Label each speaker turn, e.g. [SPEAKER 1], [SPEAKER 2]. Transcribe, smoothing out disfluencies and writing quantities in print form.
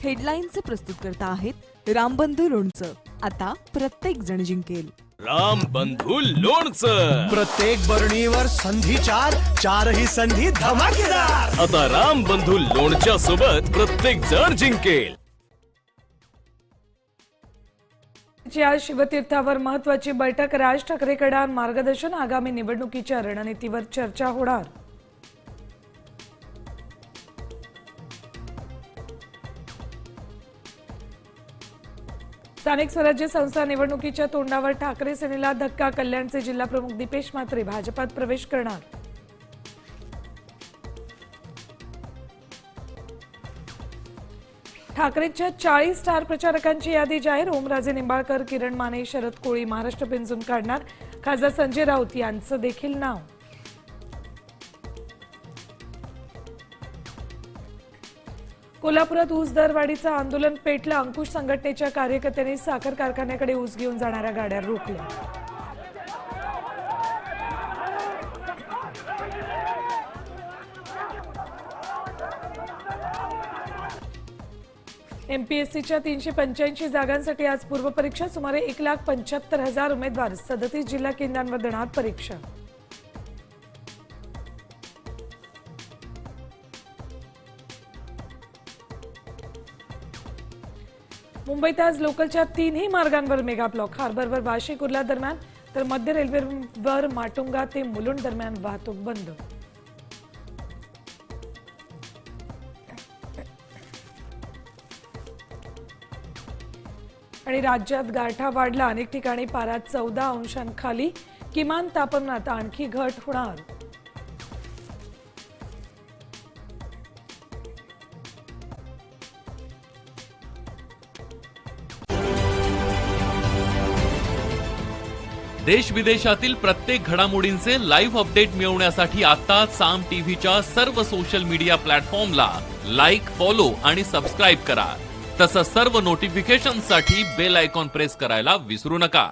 [SPEAKER 1] हेडलाईनचे प्रस्तुत करता आहेत रामबंधू लोणचं. आता प्रत्येक जण जिंकेल.
[SPEAKER 2] रामबंधू लोणचं.
[SPEAKER 3] प्रत्येक बरणीवर संधी चारही संधी धमाकेदार.
[SPEAKER 2] आता रामबंधू लोणच्या सोबत प्रत्येक जण जिंकेल.
[SPEAKER 4] आज शिवतीर्थावर महत्वाची बैठक. राज ठाकरेंकडे मार्गदर्शन. आगामी निवडणुकीच्या रणनीतीवर चर्चा होणार. स्थानिक स्वराज्य संस्था निवडणुकीच्या तोंडावर ठाकरे सेनेला धक्का. कल्याणचे जिल्हाप्रमुख दीपेश म्हात्रे भाजपात प्रवेश करणार. ठाकरेंच्या 40 स्टार प्रचारकांची यादी जाहीर. ओमराजे निंबाळकर, किरण माने, शरद कोळी महाराष्ट्र पिंजून काढणार. खासदार संजय राऊत यांचं देखील नाव. कोल्हापुरात ऊस दरवाढीचं आंदोलन पेटलं. अंकुश संघटनेच्या कार्यकर्त्यांनी साखर कारखान्याकडे ऊस घेऊन जाणाऱ्या गाड्या रोखल्या. एमपीएससीच्या 385 जागांसाठी आज पूर्वपरीक्षा. सुमारे 1,75,000 उमेदवार 37 जिल्हा केंद्रांवर देणार परीक्षा. मुंबईत आज लोकलच्या 3ही मार्गांवर मेगा ब्लॉक. हार्बरवर वाशी कुर्ला दरम्यान तर मध्य रेल्वेवर माटुंगा ते मुलुंड दरम्यान वाहतूक बंद. आणि राज्यात गारठा वाढला. अनेक ठिकाणी पारा 14 अंशांखाली. किमान तापमानात आणखी घट होणार.
[SPEAKER 5] देश विदेशातील प्रत्येक घडामोडींचे लाईव्ह अपडेट मिळवण्यासाठी आता साम टीव्हीच्या सर्व सोशल मीडिया प्लॅटफॉर्मला लाईक, फॉलो आणि सबस्क्राईब करा. तसंच सर्व नोटिफिकेशनसाठी बेल आयकॉन प्रेस करायला विसरू नका.